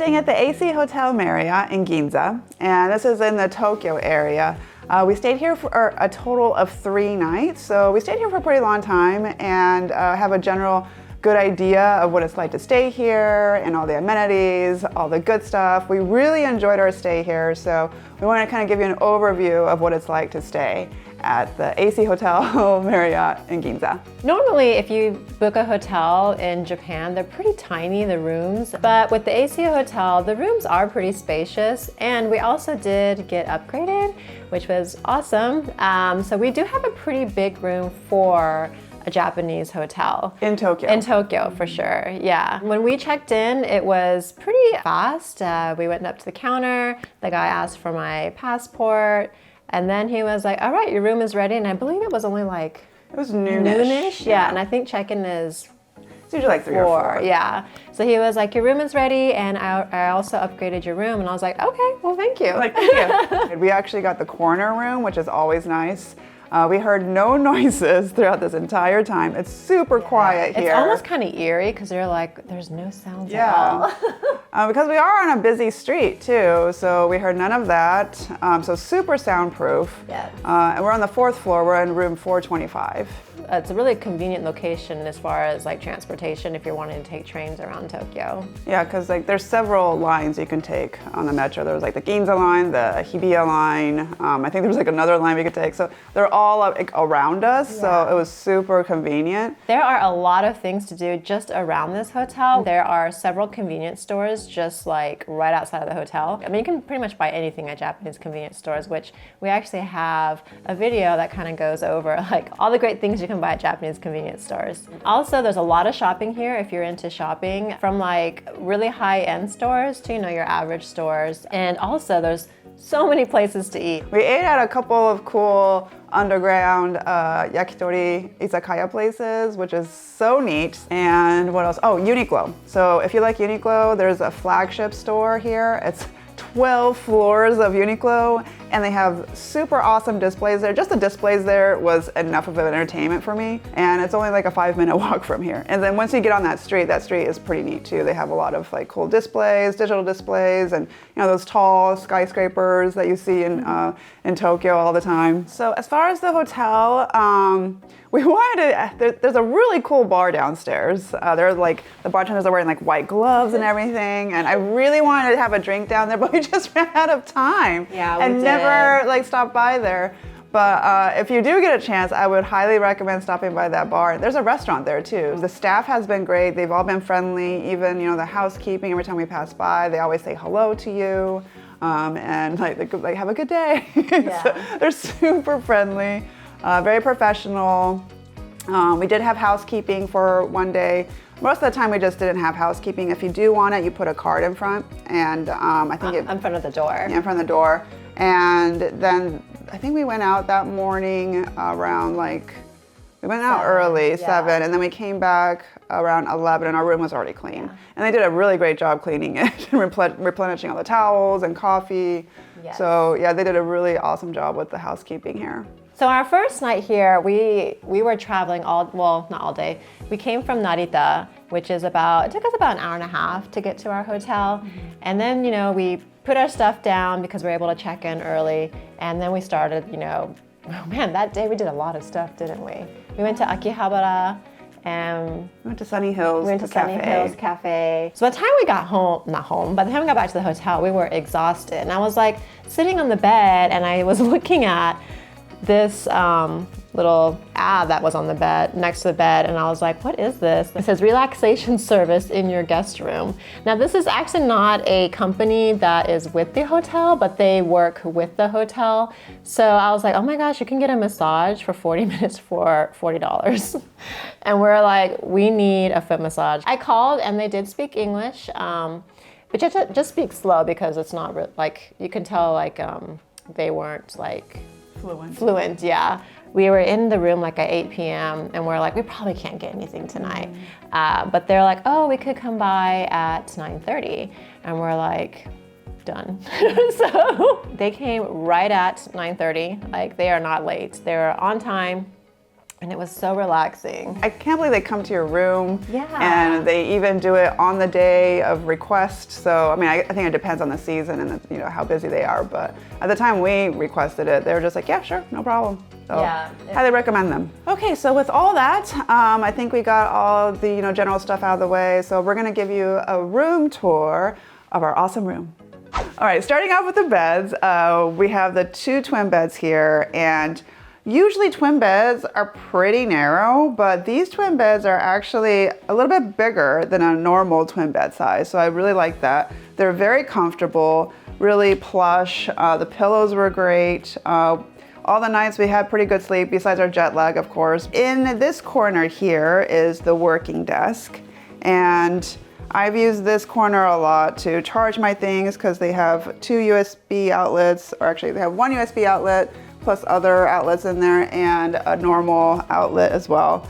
staying at the AC Hotel Marriott in Ginza, and this is in the Tokyo area. We stayed here for a total of 3 nights, so we stayed here for a pretty long time and have a general good idea of what it's like to stay here and all the amenities, all the good stuff. We really enjoyed our stay here, so we want to kind of give you an overview of what it's like to stay at the AC Hotel Marriott in Ginza. Normally, if you book a hotel in Japan, they're pretty tiny, the rooms. But with the AC Hotel, the rooms are pretty spacious. And we also did get upgraded, which was awesome. So we do have a pretty big room for a Japanese hotel. In Tokyo. In Tokyo, for sure, yeah. When we checked in, it was pretty fast. We went up to the counter, the guy asked for my passport, and then he was like, all right, your room is ready. And I believe it was only like... It was noonish. Yeah, and I think check-in is... It's usually like 3 or 4. Yeah. So he was like, your room is ready, and I also upgraded your room. And I was like, okay, well, thank you. Like, thank you. We actually got the corner room, which is always nice. We heard no noises throughout this entire time. It's super quiet here. It's almost kind of eerie because you're like, there's no sounds at all. Because we are on a busy street too, so we heard none of that. So super soundproof. Yes. And we're on the 4th floor. We're in room 425. It's a really convenient location as far as like transportation if you're wanting to take trains around Tokyo. Yeah, because like there's several lines you can take on the metro. There was like the Ginza line, the Hibiya line. I think there was like another line we could take. So they're all like around us, so it was super convenient. There are a lot of things to do just around this hotel. There are several convenience stores just like right outside of the hotel. I mean, you can pretty much buy anything at Japanese convenience stores, which we actually have a video that kind of goes over like all the great things you can buy at Japanese convenience stores. Also, there's a lot of shopping here if you're into shopping, from like really high-end stores to, you know, your average stores. And also there's so many places to eat. We ate at a couple of cool underground yakitori izakaya places, which is so neat. And what else? Oh, Uniqlo. So if you like Uniqlo, there's a flagship store here. It's 12 floors of Uniqlo, and they have super awesome displays there. Just the displays there was enough of an entertainment for me, and it's only like a 5-minute walk from here. And then once you get on that street is pretty neat too. They have a lot of like cool displays, digital displays, and you know those tall skyscrapers that you see in Tokyo all the time. So as far as the hotel, we wanted to, there's a really cool bar downstairs. There's like, the bartenders are wearing like white gloves and everything, and I really wanted to have a drink down there, but we just ran out of time. Yeah, we and did. Never like stopped by there. But if you do get a chance, I would highly recommend stopping by that bar. There's a restaurant there too. The staff has been great. They've all been friendly. Even, you know, the housekeeping, every time we pass by, they always say hello to you. And like, they have a good day. Yeah. So they're super friendly. Very professional. We did have housekeeping for one day. Most of the time we just didn't have housekeeping. If you do want it, you put a card in front, and I think in front of the door. Yeah, in front of the door. And then I think we went out that morning around like, we went out early, 7, and then we came back around 11, and our room was already clean. Yeah. And they did a really great job cleaning it and replenishing all the towels and coffee. Yes. So yeah, they did a really awesome job with the housekeeping here. So our first night here, we were traveling not all day. We came from Narita, which is it took us about an hour and a half to get to our hotel. Mm-hmm. And then, you know, we put our stuff down because we were able to check in early. And then we started, you know, man, that day we did a lot of stuff, didn't we? We went to Akihabara, and we went to Sunny Hills Cafe. So by the time we got by the time we got back to the hotel, we were exhausted. And I was like sitting on the bed, and I was looking at this little ad that was on the bed, next to the bed, and I was like, what is this? It says relaxation service in your guest room. Now this is actually not a company that is with the hotel, but they work with the hotel. So I was like, oh my gosh, you can get a massage for 40 minutes for $40. And we're like, we need a foot massage. I called and they did speak English, but just speak slow because it's not like, you can tell like they weren't like fluent, yeah. We were in the room like at 8 p.m. and we're like, we probably can't get anything tonight. But they're like, oh, we could come by at 9:30. And we're like, done. So they came right at 9:30. Like, they are not late. They're on time. And it was so relaxing. I can't believe they come to your room. Yeah. And they even do it on the day of request. So, I mean, I think it depends on the season and how busy they are. But at the time we requested it, they were just like, yeah, sure, no problem. So, yeah. Highly recommend them. Okay, so with all that, I think we got all the general stuff out of the way. So we're gonna give you a room tour of our awesome room. All right, starting off with the beds, we have the 2 twin beds here, and usually twin beds are pretty narrow, but these twin beds are actually a little bit bigger than a normal twin bed size, so I really like that. They're very comfortable, really plush. The pillows were great. All the nights we had pretty good sleep, besides our jet lag, of course. In this corner here is the working desk, and I've used this corner a lot to charge my things because they have 2 USB outlets, or actually they have 1 USB outlet plus other outlets in there and a normal outlet as well.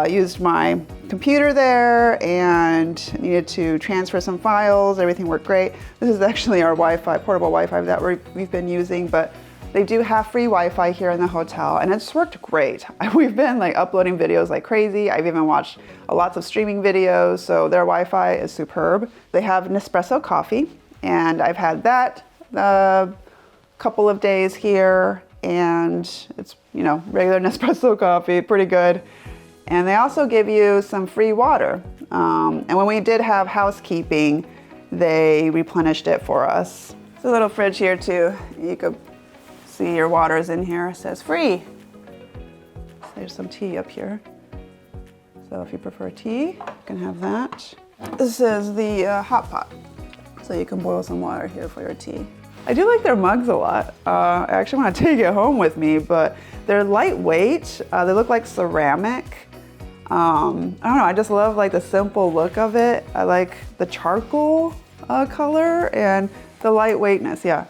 Used my computer there and needed to transfer some files. Everything worked great. This is actually our Wi-Fi, portable Wi-Fi that we've been using, but they do have free Wi-Fi here in the hotel, and it's worked great. We've been uploading videos like crazy. I've even watched lots of streaming videos, so their Wi-Fi is superb. They have Nespresso coffee, and I've had that a couple of days here, and it's, regular Nespresso coffee, pretty good. And they also give you some free water. And when we did have housekeeping, they replenished it for us. There's a little fridge here too. You could see your water's in here. It says free. So there's some tea up here. So if you prefer tea, you can have that. This is the hot pot. So you can boil some water here for your tea. I do like their mugs a lot. I actually want to take it home with me, but they're lightweight. They look like ceramic. I don't know, I just love the simple look of it. I like the charcoal color and the lightweightness, yeah.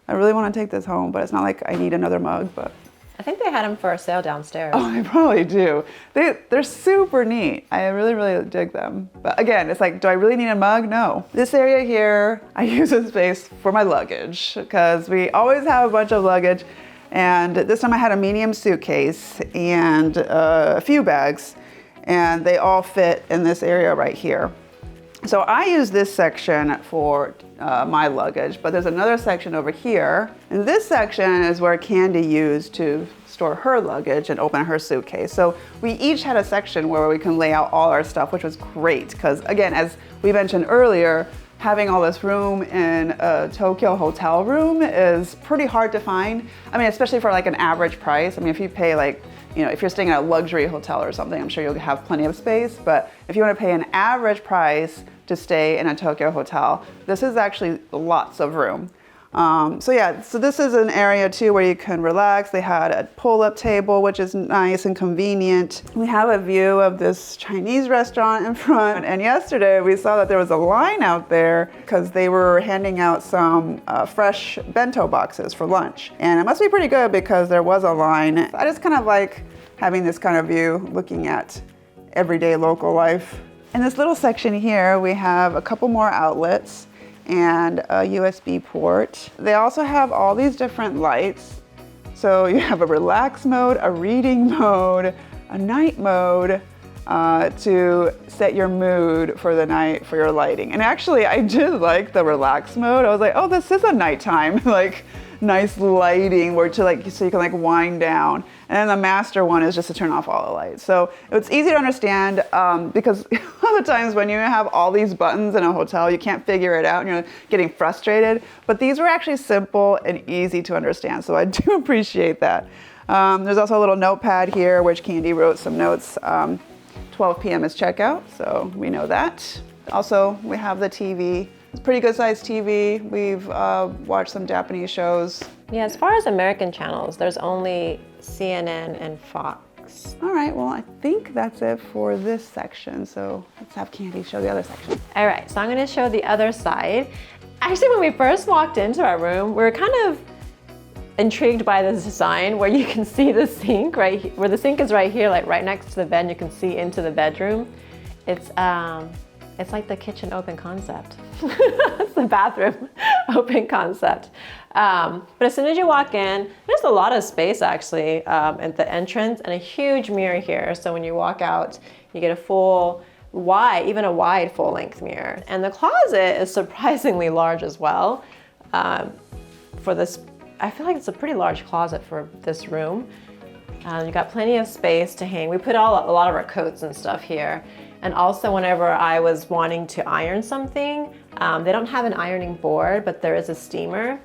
I really want to take this home, but it's not like I need another mug, but. I think they had them for sale downstairs. Oh, they probably do. They're super neat. I really, really dig them. But again, it's do I really need a mug? No. This area here, I use this space for my luggage because we always have a bunch of luggage. And this time I had a medium suitcase and a few bags, and they all fit in this area right here. So I use this section for my luggage, but there's another section over here. And this section is where Candy used to store her luggage and open her suitcase. So we each had a section where we can lay out all our stuff, which was great. Because again, as we mentioned earlier, having all this room in a Tokyo hotel room is pretty hard to find. I mean, especially for an average price. I mean, if you pay if you're staying at a luxury hotel or something, I'm sure you'll have plenty of space. But if you want to pay an average price to stay in a Tokyo hotel, this is actually lots of room. So this is an area too where you can relax. They had a pull-up table, which is nice and convenient. We have a view of this Chinese restaurant in front. And yesterday we saw that there was a line out there because they were handing out some fresh bento boxes for lunch. And it must be pretty good because there was a line. I just kind of like having this kind of view, looking at everyday local life. In this little section here, we have a couple more outlets and a USB port. They also have all these different lights. So you have a relax mode, a reading mode, a night mode to set your mood for the night for your lighting. And actually, I did like the relax mode. I was like, oh, this is a nighttime, nice lighting where so you can wind down. And then the master one is just to turn off all the lights. So it's easy to understand because a lot of times when you have all these buttons in a hotel, you can't figure it out and you're getting frustrated. But these were actually simple and easy to understand. So I do appreciate that. There's also a little notepad here, which Candy wrote some notes. 12 p.m. is checkout, so we know that. Also, we have the TV. It's a pretty good sized TV. We've watched some Japanese shows. Yeah, as far as American channels, there's only CNN and Fox. All right, well, I think that's it for this section. So let's have Candy show the other section. All right, so I'm gonna show the other side. Actually, when we first walked into our room, we were kind of intrigued by this design where you can see the sink where the sink is right here, right next to the bed, and you can see into the bedroom. It's It's like the kitchen open concept. It's the bathroom open concept. But as soon as you walk in, there's a lot of space actually at the entrance and a huge mirror here. So when you walk out, you get a full wide, even a wide full length mirror. And the closet is surprisingly large as well. For this, I feel like it's a pretty large closet for this room. You got plenty of space to hang. We put a lot of our coats and stuff here. And also whenever I was wanting to iron something, they don't have an ironing board, but there is a steamer.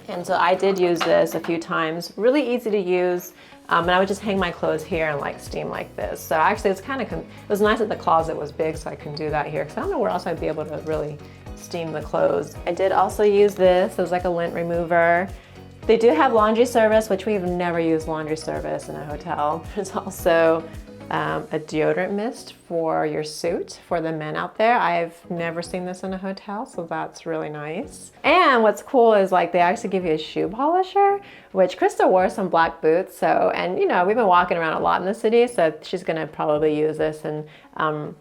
And so I did use this a few times. Really easy to use. And I would just hang my clothes here and like steam like this. So actually it's it was nice that the closet was big so I can do that here. Cause I don't know where else I'd be able to really steam the clothes. I did also use this. It was like a lint remover. They do have laundry service, which we've never used laundry service in a hotel. There's also a deodorant mist for your suit for the men out there. I've never seen this in a hotel, so that's really nice. And what's cool is like they actually give you a shoe polisher, which Krista wore some black boots. So, and you know, we've been walking around a lot in the city, so she's gonna probably use this and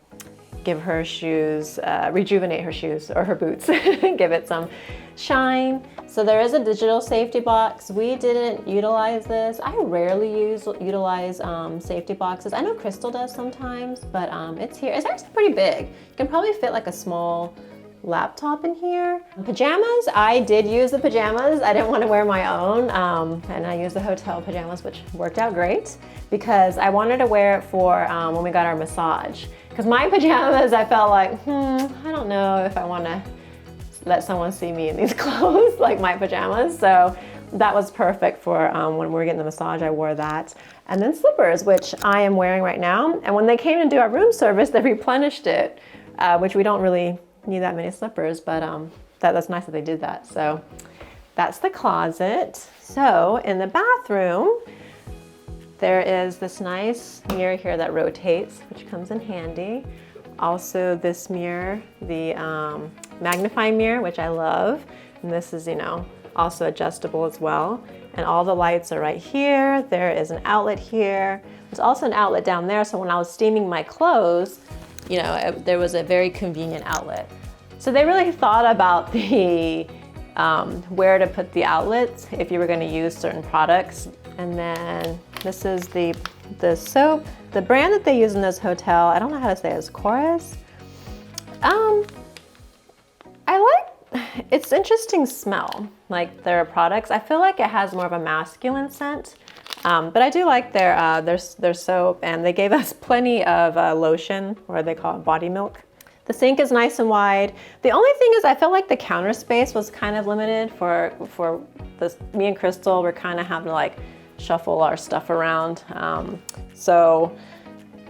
give her shoes, rejuvenate her shoes or her boots, give it some shine. So there is a digital safety box. We didn't utilize this. I rarely utilize safety boxes. I know Crystal does sometimes, but it's here. It's actually pretty big. You can probably fit like a small laptop in here. Pajamas, I did use the pajamas. I didn't want to wear my own, and I used the hotel pajamas, which worked out great because I wanted to wear it for when we got our massage. Because my pajamas, I felt like, I don't know if I want to let someone see me in these clothes, like my pajamas. So that was perfect for when we were getting the massage, I wore that. And then slippers, which I am wearing right now. And when they came to do our room service, they replenished it, which we don't really need that many slippers, but that's nice that they did that. So that's the closet. So in the bathroom, there is this nice mirror here that rotates, which comes in handy. Also this mirror, the magnifying mirror, which I love. And this is, you know, also adjustable as well. And all the lights are right here. There is an outlet here. There's also an outlet down there. So when I was steaming my clothes, you know, there was a very convenient outlet. So they really thought about the where to put the outlets if you were going to use certain products. And then this is the soap. The brand that they use in this hotel, I don't know how to say it, is Chorus. It's interesting smell, like their products. I feel like it has more of a masculine scent, but I do like their soap, and they gave us plenty of lotion, or they call it body milk. The sink is nice and wide. The only thing is I felt like the counter space was kind of limited for this. Me and Crystal were kind of having to like shuffle our stuff around. So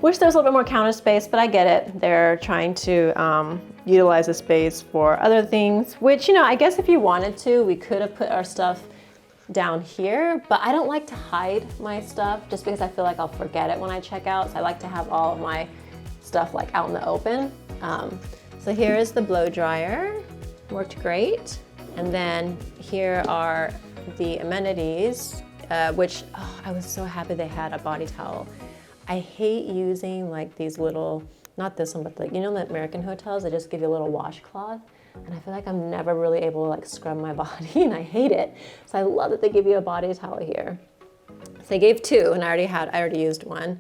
wish there was a little bit more counter space, but I get it. They're trying to utilize the space for other things, which, you know, I guess if you wanted to, we could have put our stuff down here, but I don't like to hide my stuff just because I feel like I'll forget it when I check out. So I like to have all of my stuff like out in the open. So here is the blow dryer, worked great. And then here are the amenities, which I was so happy they had a body towel. I hate using like these little, not this one, but like, you know, the American hotels, they just give you a little washcloth. And I feel like I'm never really able to like scrub my body, and I hate it. So I love that they give you a body towel here. So they gave two, and I already used one.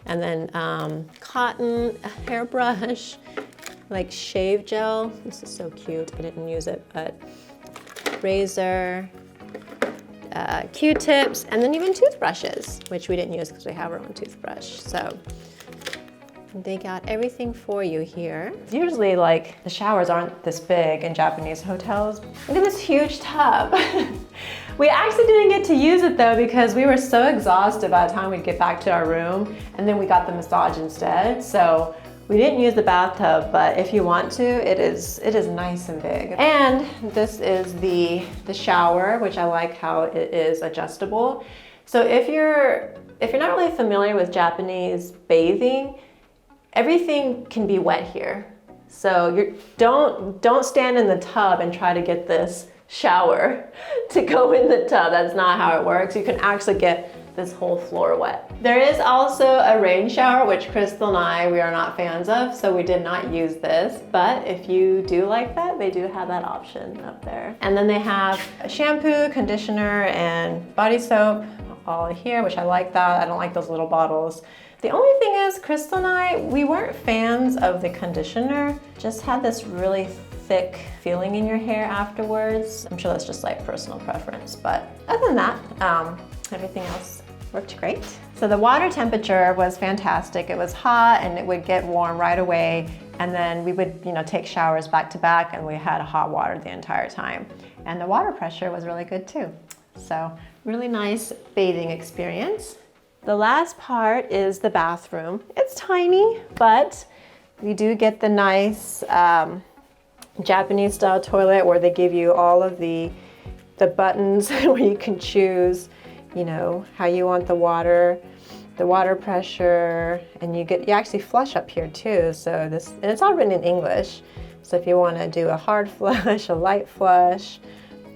And then cotton, a hairbrush, like shave gel. This is so cute, I didn't use it, but razor, Q-tips, and then even toothbrushes, which we didn't use because we have our own toothbrush. So they got everything for you here. Usually like the showers aren't this big in Japanese hotels. Look at this huge tub. We actually didn't get to use it though because we were so exhausted by the time we'd get back to our room, and then we got the massage instead. So we didn't use the bathtub, but if you want to, it is nice and big. And this is the shower, which I like how it is adjustable. So if you're not really familiar with Japanese bathing, everything can be wet here. So don't stand in the tub and try to get this shower to go in the tub. That's not how it works. You can actually get this whole floor wet. There is also a rain shower, which Crystal and I, we are not fans of, so we did not use this. But if you do like that, they do have that option up there. And then they have a shampoo, conditioner, and body soap all here, which I like that. I don't like those little bottles. The only thing is, Crystal and I, we weren't fans of the conditioner. Just had this really thick feeling in your hair afterwards. I'm sure that's just like personal preference, but other than that, everything else worked great. So the water temperature was fantastic. It was hot and it would get warm right away. And then we would, take showers back to back, and we had hot water the entire time. And the water pressure was really good too. So really nice bathing experience. The last part is the bathroom. It's tiny, but we do get the nice Japanese style toilet where they give you all of the buttons where you can choose, how you want the water pressure, and you actually flush up here too. So and it's all written in English. So if you want to do a hard flush, a light flush,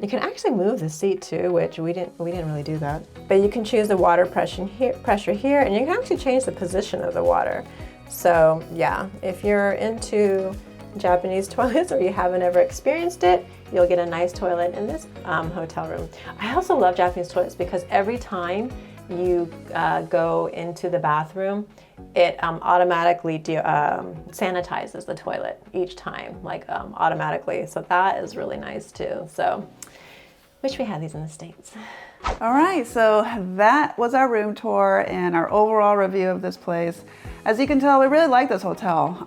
you can actually move the seat too, which we didn't really do that. But you can choose the water pressure here, and you can actually change the position of the water. So yeah, if you're into Japanese toilets or you haven't ever experienced it, you'll get a nice toilet in this hotel room. I also love Japanese toilets because every time you go into the bathroom, it automatically sanitizes the toilet each time, automatically. So that is really nice too. So wish we had these in the States. All right, so that was our room tour and our overall review of this place. As you can tell, we really like this hotel.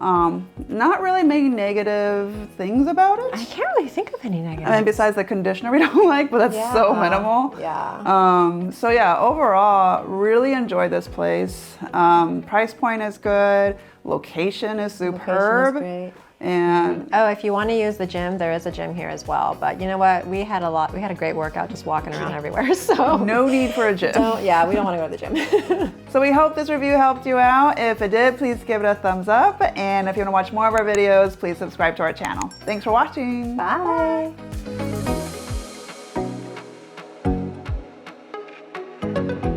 Not really many negative things about it. I can't really think of any negative. I mean, besides the conditioner we don't like, but that's so minimal. Yeah. So yeah, overall, really enjoyed this place. Price point is good. Location is superb. Location is great. And if you want to use the gym, there is a gym here as well. But you know what? We had a great workout just walking around everywhere. So no need for a gym. We don't want to go to the gym. So we hope this review helped you out. If it did, please give it a thumbs up. And if you want to watch more of our videos, please subscribe to our channel. Thanks for watching. Bye. Bye.